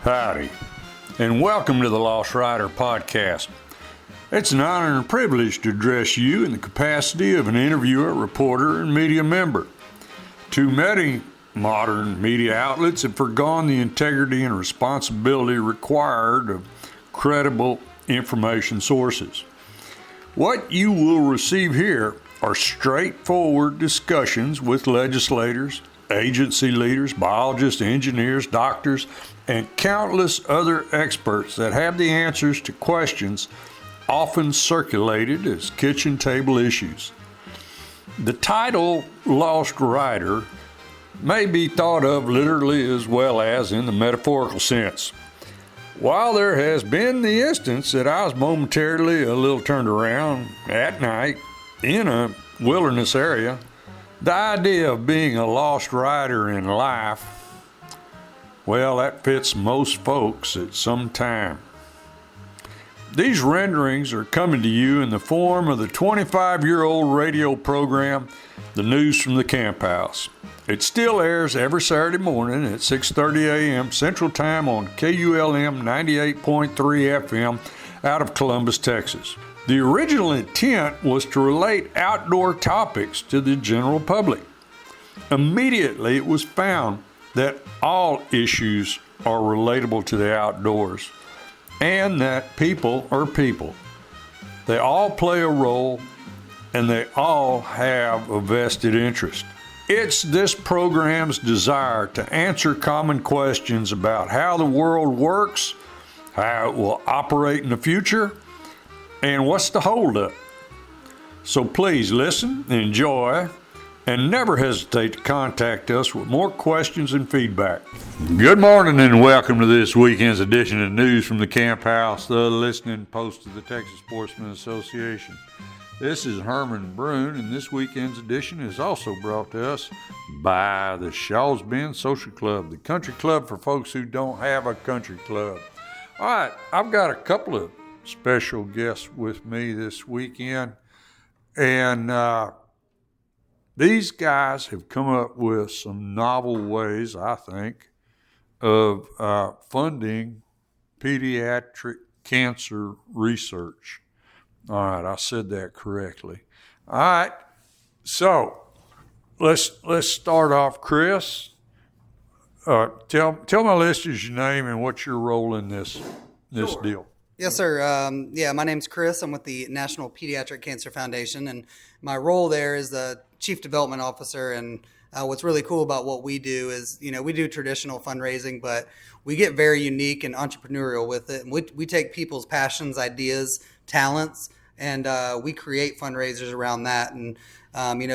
Howdy, and welcome to the Lost Rider podcast. It's an honor and privilege to address you in the capacity of an interviewer, reporter, and media member. Too many modern media outlets have forgone the integrity and responsibility required of credible information sources. What you will receive here are straightforward discussions with legislators, agency leaders, biologists, engineers, doctors, and countless other experts that have the answers to questions often circulated as kitchen table issues. The title Lost Rider may be thought of literally as well as in the metaphorical sense. While there has been the instance that I was momentarily a little turned around at night in a wilderness area, the idea of being a lost rider in life, well, that fits most folks at some time. These renderings are coming to you in the form of the 25-year-old radio program, The News from the Camp House. It still airs every Saturday morning at 6:30 a.m. Central Time on KULM 98.3 FM out of Columbus, Texas. The original intent was to relate outdoor topics to the general public. Immediately, it was found that all issues are relatable to the outdoors and that people are people. They all play a role and they all have a vested interest. It's this program's desire to answer common questions about how the world works, how it will operate in the future, and what's the holdup. So please listen, enjoy, and never hesitate to contact us with more questions and feedback. Good morning and welcome to this weekend's edition of News from the Camp House, the listening post of the Texas Sportsman Association. This is Herman Brune, and this weekend's edition is also brought to us by the Shaw's Bend Social Club, the country club for folks who don't have a country club. All right, I've got a couple of special guests with me this weekend, and these guys have come up with some novel ways, I think, of funding pediatric cancer research. All right, I said that correctly. All right, so let's start off, Chris. Tell my listeners your name and what's your role in this Sure. deal. Yes, sir. My name's Chris. I'm with the National Pediatric Cancer Foundation, and my role there is the Chief Development Officer. And what's really cool about what we do is, we do traditional fundraising, but we get very unique and entrepreneurial with it. And we take people's passions, ideas, talents, and we create fundraisers around that. And,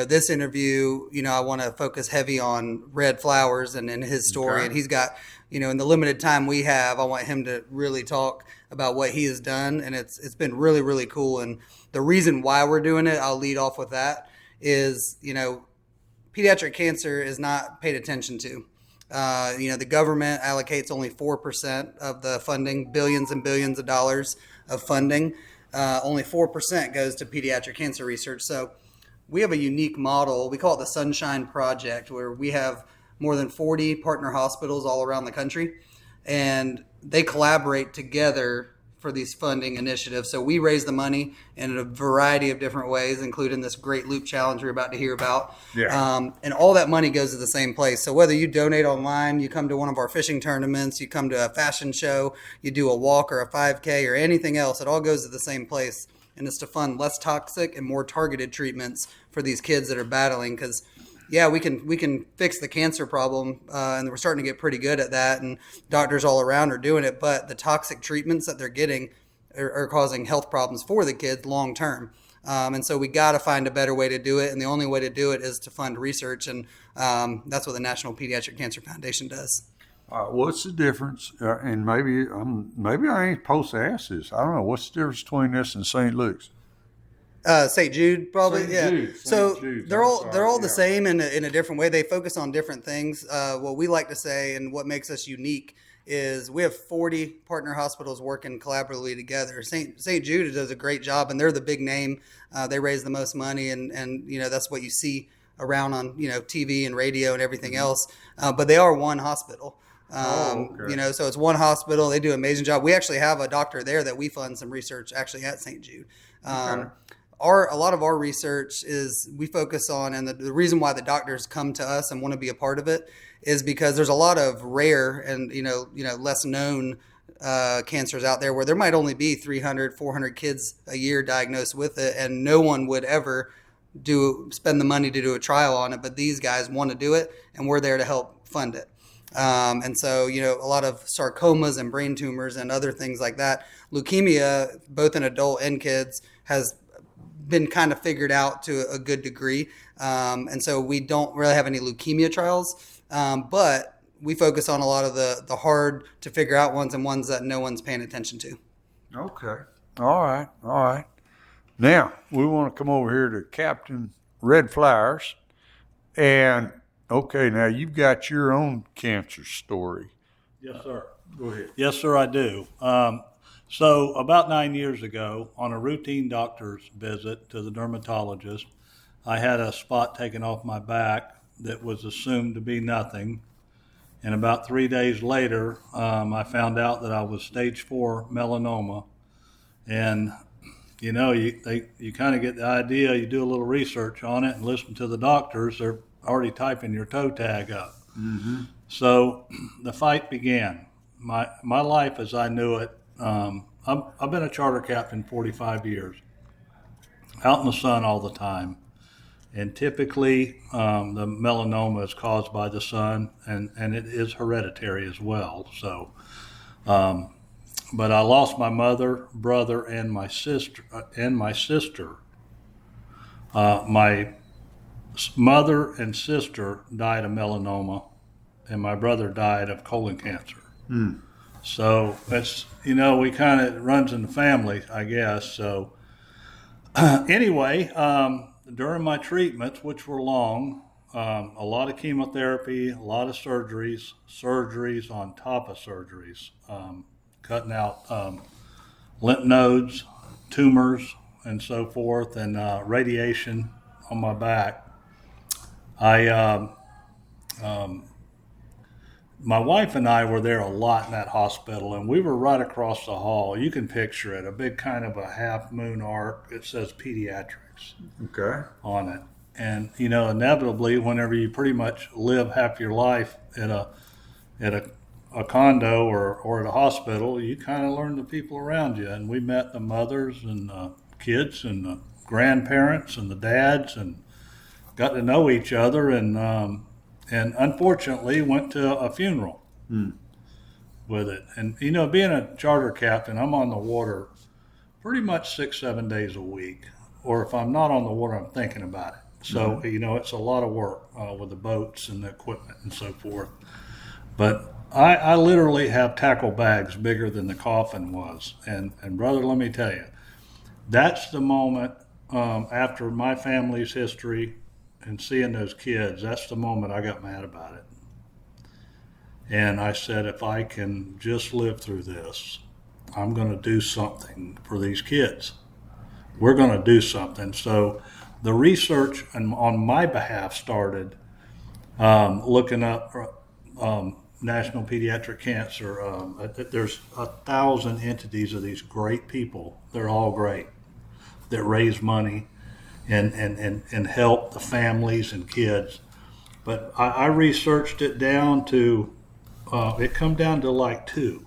this interview, I want to focus heavy on Red Flowers and his story. Okay. And he's got, in the limited time we have, I want him to really talk about what he has done. And it's been really, really cool. And the reason why we're doing it, I'll lead off with that, is, pediatric cancer is not paid attention to. The government allocates only 4% of the funding, billions and billions of dollars of funding. Only 4% goes to pediatric cancer research. So we have a unique model. We call it the Sunshine Project, where we have more than 40 partner hospitals all around the country, and they collaborate together for these funding initiatives. So we raise the money in a variety of different ways, including this great loop challenge we're about to hear about. Yeah. And all that money goes to the same place. So whether you donate online, you come to one of our fishing tournaments, you come to a fashion show, you do a walk or a 5K or anything else, it all goes to the same place. And it's to fund less toxic and more targeted treatments for these kids that are battling. Because we can fix the cancer problem, and we're starting to get pretty good at that, and doctors all around are doing it, but the toxic treatments that they're getting are causing health problems for the kids long term. And so we got to find a better way to do it, and the only way to do it is to fund research, and that's what the National Pediatric Cancer Foundation does. What's the difference? And maybe I ain't supposed to ask this. I don't know. What's the difference between this and St. Luke's? St. Jude, probably. St. Jude. So Jude. they're all the same in a different way. They focus on different things. What we like to say and what makes us unique is we have 40 partner hospitals working collaboratively together. St. Jude does a great job, and they're the big name. They raise the most money, and that's what you see around on TV and radio and everything else. But they are one hospital. So it's one hospital. They do an amazing job. We actually have a doctor there that we fund some research actually at St. Jude. A lot of our research is we focus on, and the reason why the doctors come to us and want to be a part of it is because there's a lot of rare and less known cancers out there where there might only be 300, 400 kids a year diagnosed with it, and no one would ever spend the money to do a trial on it. But these guys want to do it, and we're there to help fund it. And so, a lot of sarcomas and brain tumors and other things like that. Leukemia, both in adult and kids, has been kind of figured out to a good degree. And so we don't really have any leukemia trials, but we focus on a lot of the hard to figure out ones and ones that no one's paying attention to. Okay. All right. Now, we want to come over here to Captain Red Flowers. And, okay, now you've got your own cancer story. Yes, sir. Go ahead. Yes, sir, I do. So about 9 years ago, on a routine doctor's visit to the dermatologist, I had a spot taken off my back that was assumed to be nothing. And about 3 days later, I found out that I was stage 4 melanoma. And, you kind of get the idea, you do a little research on it and listen to the doctors, they're already typing your toe tag up. Mm-hmm. So the fight began. My life as I knew it, I've been a charter captain 45 years, out in the sun all the time. And typically, the melanoma is caused by the sun, and it is hereditary as well. So, but I lost my mother, brother, and my sister. My mother and sister died of melanoma, and my brother died of colon cancer. Mm. So it's we kind of runs in the family, I guess. So anyway. During my treatments, which were long, a lot of chemotherapy, a lot of surgeries on top of surgeries, cutting out lymph nodes, tumors, and so forth, and radiation on my back. My wife and I were there a lot in that hospital, and we were right across the hall. You can picture it, a big kind of a half moon arc. It says pediatrics on it. And, inevitably, whenever you pretty much live half your life at a condo or at a hospital, you kind of learn the people around you. And we met the mothers and the kids and the grandparents and the dads and got to know each other, and unfortunately went to a funeral with it. And, being a charter captain, I'm on the water pretty much 6-7 days a week. Or if I'm not on the water, I'm thinking about it. So, it's a lot of work with the boats and the equipment and so forth. But I literally have tackle bags bigger than the coffin was. And brother, let me tell you, that's the moment after my family's history and seeing those kids, that's the moment I got mad about it. And I said, if I can just live through this, I'm going to do something for these kids. We're going to do something. So the research on my behalf started looking up National Pediatric Cancer. There's 1,000 entities of these great people. They're all great, that raise money and help the families and kids. But I researched it down to, it come down to like 2.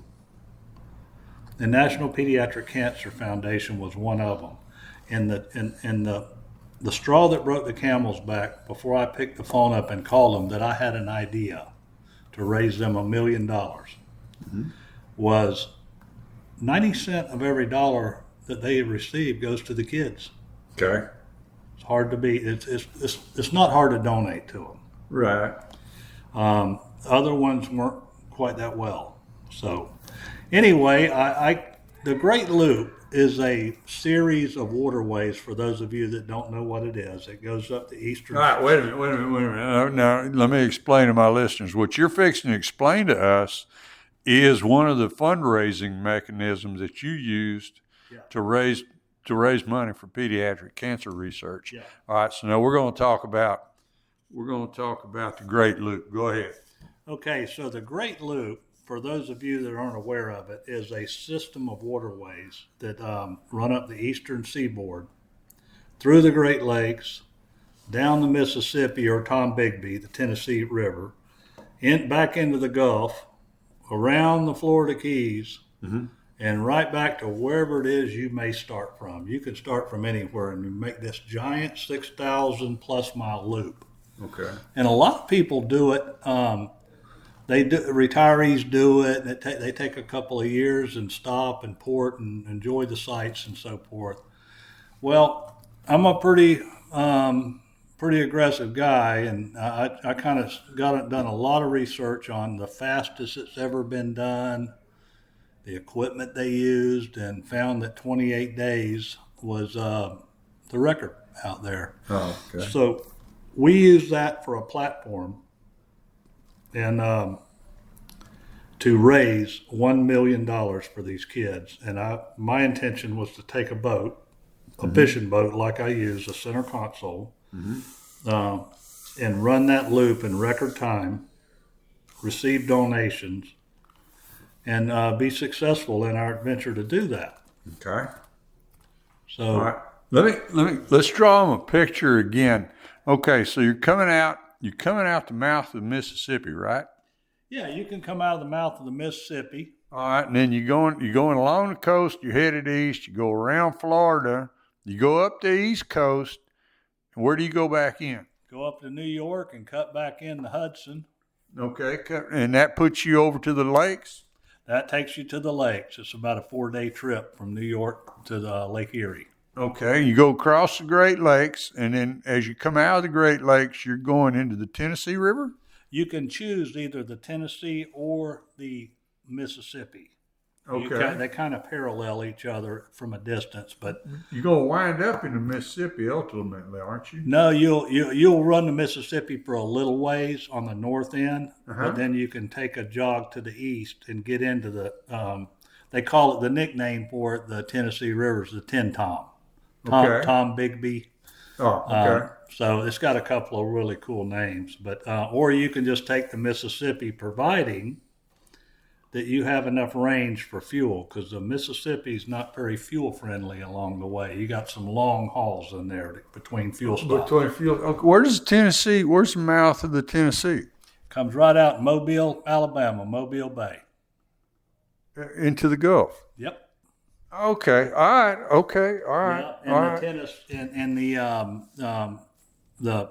The National Pediatric Cancer Foundation was one of them. And the straw that broke the camel's back, before I picked the phone up and called them that I had an idea to raise them $1 million, was 90 cents of every dollar that they receive goes to the kids. Okay. It's hard to beat. It's not hard to donate to them. Right. Other ones weren't quite that well. So anyway, the Great Loop is a series of waterways, for those of you that don't know what it is. It goes up the eastern... All right, wait a minute. Now, let me explain to my listeners. What you're fixing to explain to us is one of the fundraising mechanisms that you used to raise money for pediatric cancer research. Yeah. All right, so now we're going to talk about the Great Loop. Go ahead. Okay, so the Great Loop, for those of you that aren't aware of it, is a system of waterways that run up the eastern seaboard, through the Great Lakes, down the Mississippi or Tombigbee, the Tennessee River, back into the Gulf, around the Florida Keys, and right back to wherever it is you may start from. You can start from anywhere and you make this giant 6,000 plus mile loop. Okay. And a lot of people do it. Retirees do it. They take a couple of years and stop and port and enjoy the sights and so forth. Well, I'm a pretty aggressive guy, and I kind of done a lot of research on the fastest it's ever been done, the equipment they used, and found that 28 days was the record out there. Oh, okay. So we use that for a platform, and to raise $1 million for these kids. And my intention was to take a boat, a fishing boat like I use, a center console, and run that loop in record time, receive donations, and be successful in our adventure to do that. Okay. So all right. Let's draw them a picture again. Okay, so you're coming out the mouth of the Mississippi, right? yeah, you can come out of the mouth of the Mississippi. All right, and then you're going along the coast, you're headed east, you go around Florida, you go up the East Coast, and where do you go back in? Go up to New York and cut back in the Hudson. Okay, and that puts you over to the lakes? That takes you to the lakes. It's about a 4-day trip from New York to Lake Erie. Okay, you go across the Great Lakes, and then as you come out of the Great Lakes, you're going into the Tennessee River? You can choose either the Tennessee or the Mississippi. Okay. They kind of parallel each other from a distance, but You're going to wind up in the Mississippi ultimately, aren't you? no, you'll run the Mississippi for a little ways on the north end, but then you can take a jog to the east and get into the. They call it, the nickname for it, the Tennessee River is the Tin Tom. Okay. Tombigbee. Oh, okay. So it's got a couple of really cool names, but or you can just take the Mississippi, providing that you have enough range for fuel, because the Mississippi's not very fuel friendly along the way. You got some long hauls in there between fuel stops. Okay, where's the mouth of the Tennessee? Comes right out in Mobile, Alabama, Mobile Bay. Into the Gulf? Yep. Okay, all right, okay, all right. Yeah, and the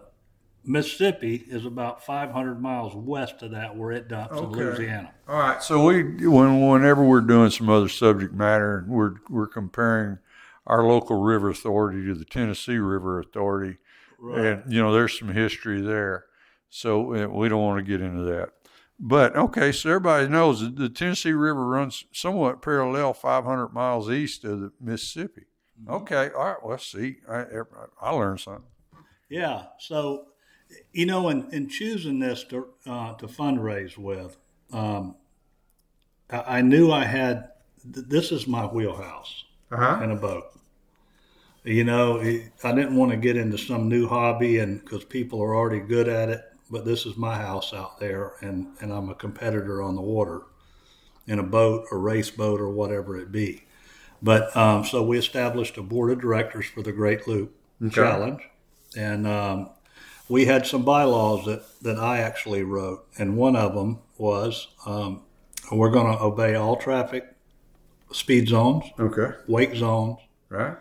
Mississippi is about 500 miles west of that, where it dumps in Louisiana. All right, so whenever we're doing some other subject matter, we're comparing our local river authority to the Tennessee River Authority, right. And there's some history there, so we don't want to get into that. But okay, so everybody knows that the Tennessee River runs somewhat parallel 500 miles east of the Mississippi. Mm-hmm. Okay, all right, well, see, I learned something. Yeah, so in choosing this to fundraise with, I knew I had this is my wheelhouse in a boat. I didn't want to get into some new hobby, and because people are already good at it. But this is my house out there, and I'm a competitor on the water in a boat or race boat or whatever it be. But so we established a board of directors for the Great Loop Challenge, and we had some bylaws that I actually wrote, and one of them was we're going to obey all traffic speed zones, wake zones. Right.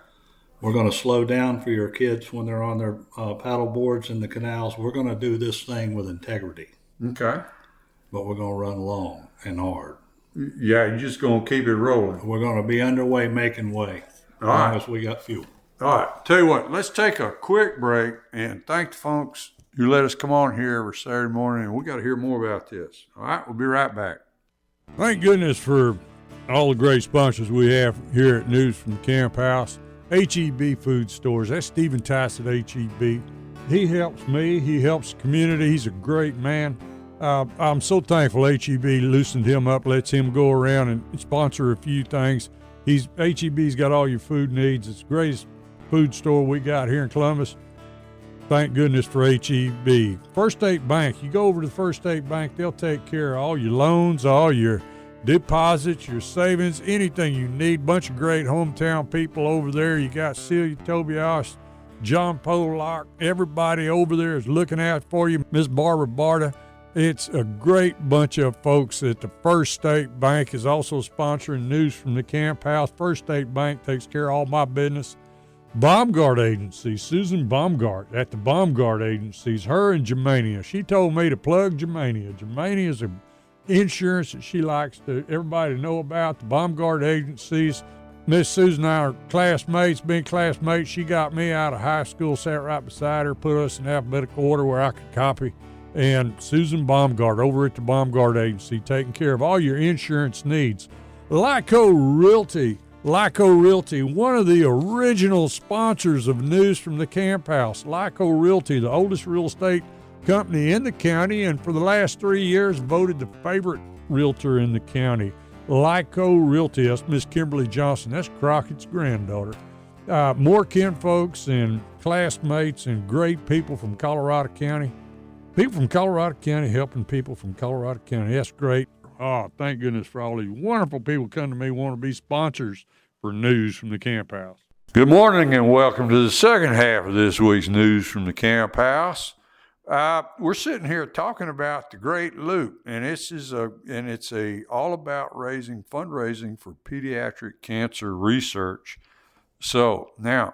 We're going to slow down for your kids when they're on their paddle boards in the canals. We're going to do this thing with integrity. Okay. But we're going to run long and hard. Yeah, you're just going to keep it rolling. We're going to be underway, making way, as long as we got fuel. All right. Tell you what, let's take a quick break and thank the folks who let us come on here every Saturday morning. And we got to hear more about this. All right, we'll be right back. Thank goodness for all the great sponsors we have here at News from the Camp House. HEB Food Stores. That's Stephen Tice at HEB. He helps me. He helps the community. He's a great man. I'm so thankful HEB loosened him up, lets him go around and sponsor a few things. HEB's got all your food needs. It's the greatest food store we got here in Columbus. Thank goodness for HEB. First State Bank, you go over to the First State Bank, they'll take care of all your loans, all your deposits, your savings, anything you need. Bunch of great hometown people over there. You got Celia Tobias, John Pollock, everybody over there is looking out for you. Miss Barbara Barta. It's a great bunch of folks at the First State Bank is also sponsoring news from the camp house. First State Bank takes care of all my business. Baumgart Agency, Susan Baumgart at the Baumgart Agencies, her and Germania. She told me to plug Germania. Germania is an insurance that she likes to everybody to know about. The Baumgart Agencies. Miss Susan and I are classmates, been classmates. She got me out of high school, sat right beside her, put us in alphabetical order where I could copy. And Susan Baumgart over at the Baumgart Agency taking care of all your insurance needs. Lyco Realty, one of the original sponsors of news from the camp house. Lyco Realty, the oldest real estate company in the county, and for the last 3 years voted the favorite realtor in the county. Lyco Realty, that's Miss Kimberly Johnson, that's Crockett's granddaughter. More kinfolks and classmates and great people from Colorado County. People from Colorado County helping people from Colorado County. That's great. Oh, thank goodness for all these wonderful people come to me want to be sponsors for news from the camp house. Good morning and welcome to the second half of this week's news from the camp house. We're sitting here talking about the Great Loop, and it's all about fundraising for pediatric cancer research. So now,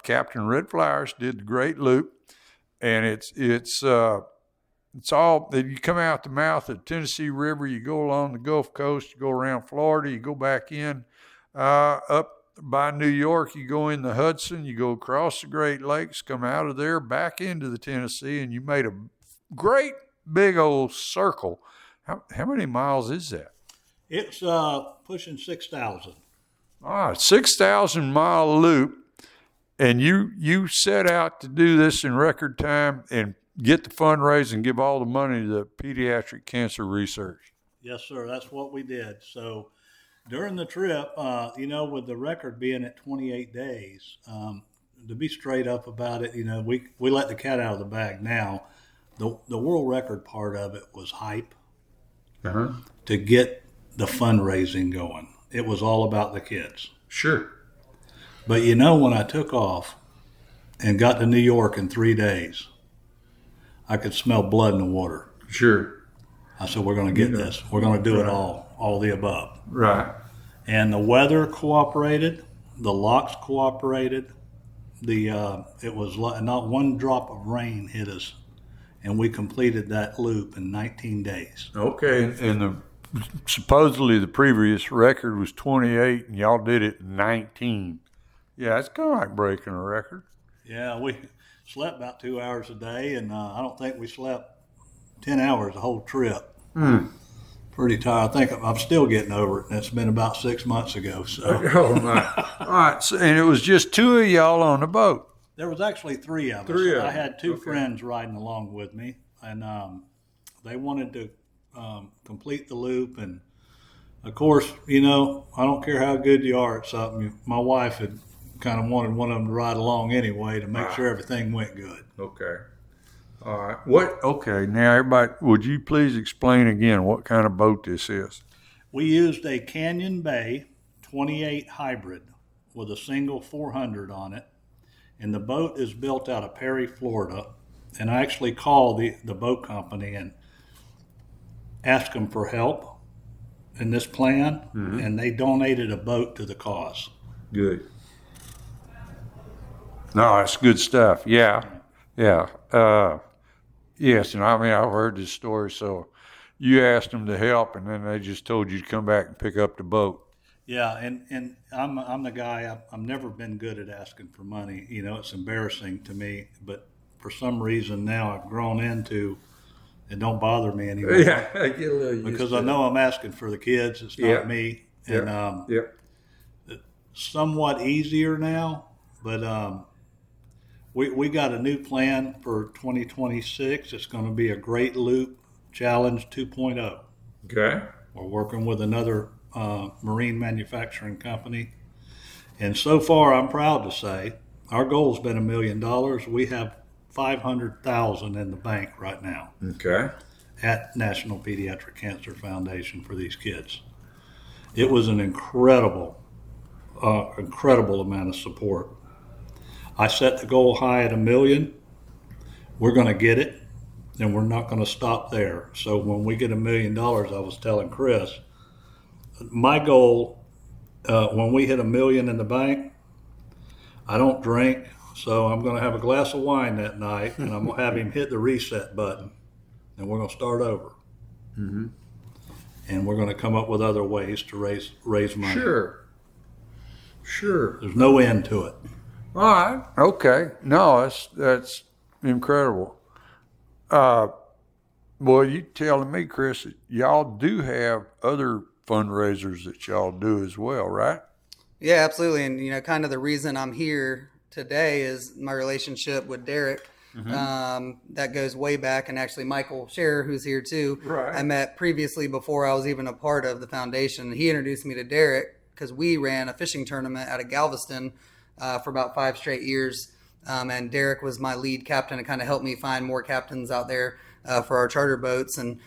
Captain Red Flowers did the Great Loop. And it's all, you come out the mouth of the Tennessee River, you go along the Gulf Coast, you go around Florida, you go back in, up by New York, you go in the Hudson, you go across the Great Lakes, come out of there, back into the Tennessee, and you made a great big old circle. How many miles is that? It's pushing 6,000. 6,000 mile loop. And you set out to do this in record time and get the fundraise and give all the money to pediatric cancer research. Yes, sir. That's what we did. So during the trip, with the record being at 28 days, to be straight up about it, we let the cat out of the bag now. The world record part of it was hype to get the fundraising going. It was all about the kids. Sure. But when I took off and got to New York in 3 days, I could smell blood in the water. Sure. I said, we're going to get this. We're going to do it all the above. Right. And the weather cooperated. The locks cooperated. It was not one drop of rain hit us. And we completed that loop in 19 days. Okay. And supposedly the previous record was 28 and y'all did it in 19. Yeah, it's kind of like breaking a record. Yeah, we slept about 2 hours a day, and I don't think we slept 10 hours the whole trip. Pretty tired. I think I'm still getting over it, and it's been about 6 months ago. So. Oh, my. All right, so, and it was just two of y'all on the boat. There was actually three of us. I had two friends riding along with me, and they wanted to complete the loop, and of course, I don't care how good you are at something. My wife had kind of wanted one of them to ride along anyway to make sure everything went good. Okay. All right. Okay, now everybody, would you please explain again what kind of boat this is? We used a Canyon Bay 28 hybrid with a single 400 on it, and the boat is built out of Perry, Florida, and I actually called the boat company and asked them for help in this plan, and they donated a boat to the cause. Good. No, that's good stuff. Yeah. Yes, and I've heard this story. So you asked them to help, and then they just told you to come back and pick up the boat. Yeah, and I'm the guy. I've never been good at asking for money. It's embarrassing to me, but for some reason now I've grown into it. Don't bother me anymore. Yeah, I get a little used because to I know I'm asking for the kids. It's not me. And somewhat easier now, but we got a new plan for 2026. It's going to be a Great Loop Challenge 2.0. Okay. We're working with another marine manufacturing company. And so far, I'm proud to say, our goal has been $1 million. We have $500,000 in the bank right now. Okay. At National Pediatric Cancer Foundation for these kids. It was an incredible amount of support. I set the goal high at $1 million. We're going to get it, and we're not going to stop there. So when we get $1 million, I was telling Chris, my goal, when we hit $1 million in the bank, I don't drink, so I'm going to have a glass of wine that night, and I'm going to have him hit the reset button, and we're going to start over. Mm-hmm. And we're going to come up with other ways to raise money. Sure. There's no end to it. All right. Okay. No, that's incredible. Well, you telling me, Chris, that y'all do have other fundraisers that y'all do as well, right? Yeah, absolutely. And, kind of the reason I'm here today is my relationship with Derek. Mm-hmm. That goes way back, and actually Michael Scherer, who's here too, right. I met previously before I was even a part of the foundation. He introduced me to Derek because we ran a fishing tournament out of Galveston for about 5 straight years, and Derek was my lead captain and kind of helped me find more captains out there for our charter boats. And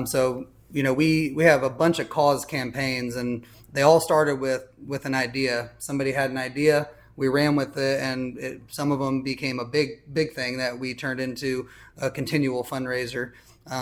so we have a bunch of cause campaigns, and they all started with an idea. Somebody had an idea. We ran with it, and some of them became a big thing that we turned into a continual fundraiser.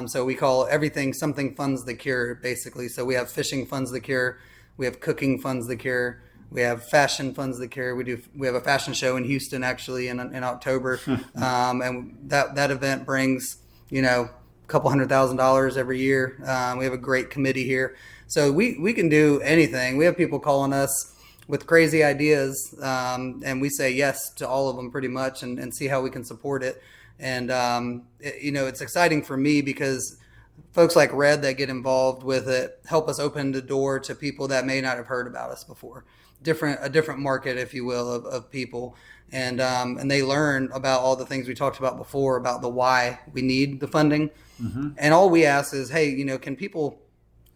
So we call everything Something Funds the Cure, basically. So we have fishing funds the cure, we have cooking funds the cure, we have fashion funds the cure. We have a fashion show in Houston actually in October, and that event brings a couple $100,000 every year. We have a great committee here, so we can do anything. We have people calling us with crazy ideas, and we say yes to all of them pretty much, and see how we can support it. And it's exciting for me because folks like Red that get involved with it help us open the door to people that may not have heard about us before. A different market, if you will, of people, and they learn about all the things we talked about before about the why we need the funding. Mm-hmm. And all we ask is, hey, can people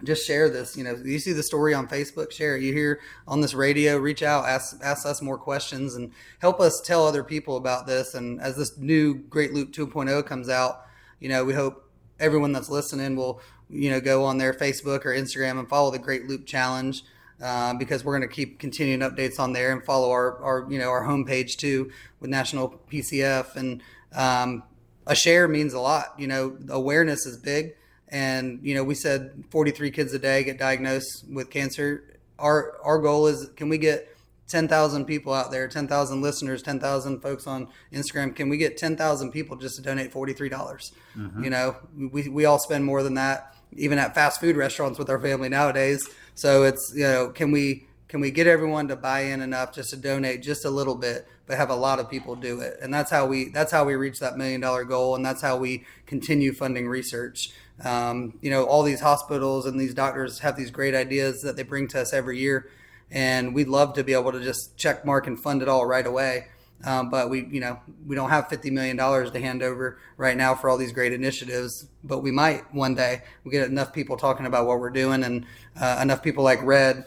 just share this? You see the story on Facebook, share it. You hear on this radio, reach out, ask us more questions, and help us tell other people about this. And as this new Great Loop 2.0 comes out, we hope everyone that's listening will, go on their Facebook or Instagram and follow the Great Loop Challenge, because we're going to keep continuing updates on there, and follow our homepage too with National PCF. And a share means a lot. Awareness is big. And, we said 43 kids a day get diagnosed with cancer. Our goal is, can we get 10,000 people out there, 10,000 listeners, 10,000 folks on Instagram? Can we get 10,000 people just to donate $43? Mm-hmm. We all spend more than that, even at fast food restaurants with our family nowadays. So it's, can we get everyone to buy in enough just to donate just a little bit, but have a lot of people do it? And that's how we reach that $1 million goal. And that's how we continue funding research. All these hospitals and these doctors have these great ideas that they bring to us every year, and we'd love to be able to just check mark and fund it all right away. But we don't have $50 million to hand over right now for all these great initiatives, but we might one day. We get enough people talking about what we're doing, and enough people like Red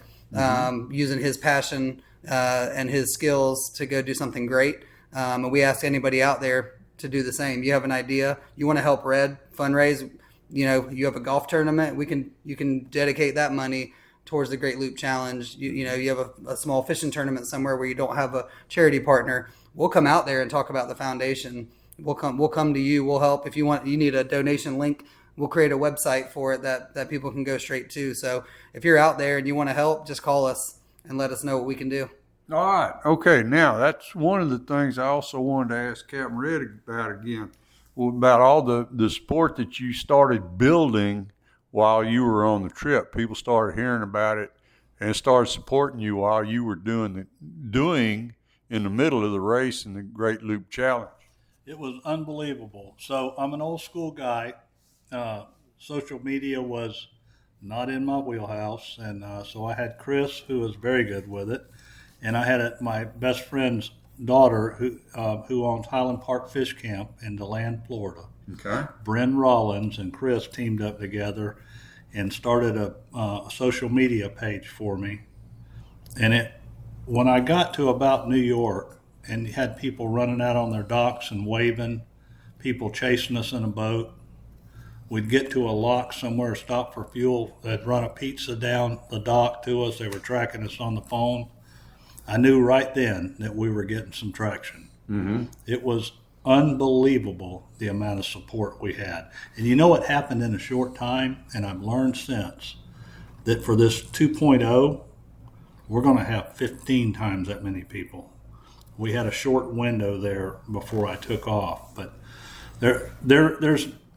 using his passion and his skills to go do something great. And we ask anybody out there to do the same. You have an idea, you want to help Red fundraise, you have a golf tournament, you can dedicate that money towards the Great Loop Challenge. You have a small fishing tournament somewhere where you don't have a charity partner. We'll come out there and talk about the foundation. We'll come to you. We'll help. If you need a donation link, we'll create a website for it that people can go straight to. So if you're out there and you want to help, just call us and let us know what we can do. All right. Okay. Now, that's one of the things I also wanted to ask Captain Red about again, about all the support that you started building while you were on the trip. People started hearing about it and started supporting you while you were doing in the middle of the race in the Great Loop Challenge. It was unbelievable. So I'm an old school guy. Social media was not in my wheelhouse. And so I had Chris, who was very good with it. And I had my best friend's daughter who owns Highland Park Fish Camp in DeLand, Florida. Okay. Bryn Rollins and Chris teamed up together and started a social media page for me. And when I got to about New York and had people running out on their docks and waving, people chasing us in a boat. We'd get to a lock somewhere, stop for fuel. They'd run a pizza down the dock to us. They were tracking us on the phone. I knew right then that we were getting some traction. Mm-hmm. It was unbelievable the amount of support we had. And you know what happened in a short time? And I've learned since that for this 2.0, we're going to have 15 times that many people. We had a short window there before I took off, but there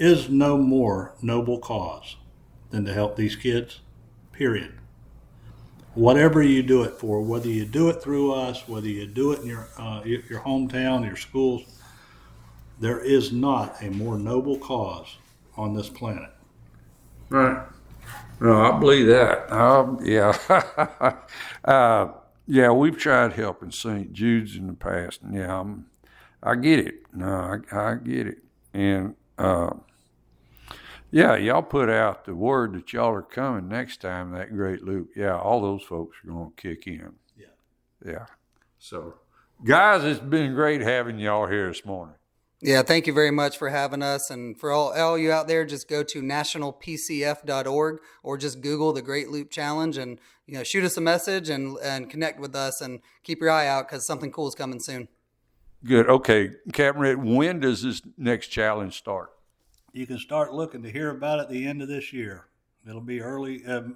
is no more noble cause than to help these kids, period. Whatever you do it for, whether you do it through us, whether you do it in your hometown, your schools, there is not a more noble cause on this planet. Right. No, I believe that. Yeah. Yeah, we've tried helping St. Jude's in the past. And yeah, I get it. No, I get it. And yeah, y'all put out the word that y'all are coming next time, that great loop. Yeah, all those folks are going to kick in. Yeah. So, guys, it's been great having y'all here this morning. Yeah, thank you very much for having us. And for all you out there, just go to nationalpcf.org or just Google the Great Loop Challenge and shoot us a message and connect with us and keep your eye out because something cool is coming soon. Good. Okay, Captain Red, when does this next challenge start? You can start looking to hear about it at the end of this year. It'll be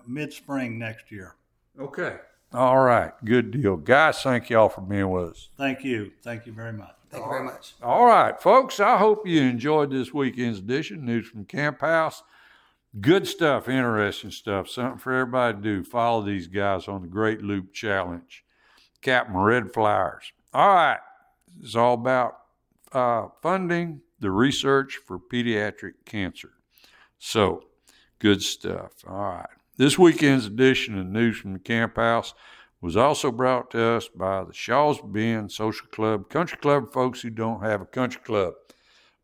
mid-spring next year. Okay. All right. Good deal. Guys, thank y'all for being with us. Thank you. Thank you very much. Thank you very much. All right, folks. I hope you enjoyed this weekend's edition, News from Camp House. Good stuff, interesting stuff, something for everybody to do. Follow these guys on the Great Loop Challenge. Captain Red Flowers. All right. It's all about funding the research for pediatric cancer. So, good stuff. All right. This weekend's edition of News from the Camp House was also brought to us by the Shaw's Bend Social Club, country club folks who don't have a country club.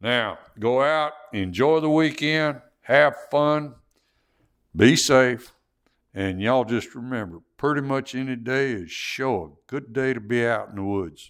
Now, go out, enjoy the weekend, have fun, be safe, and y'all just remember, pretty much any day is sure a good day to be out in the woods.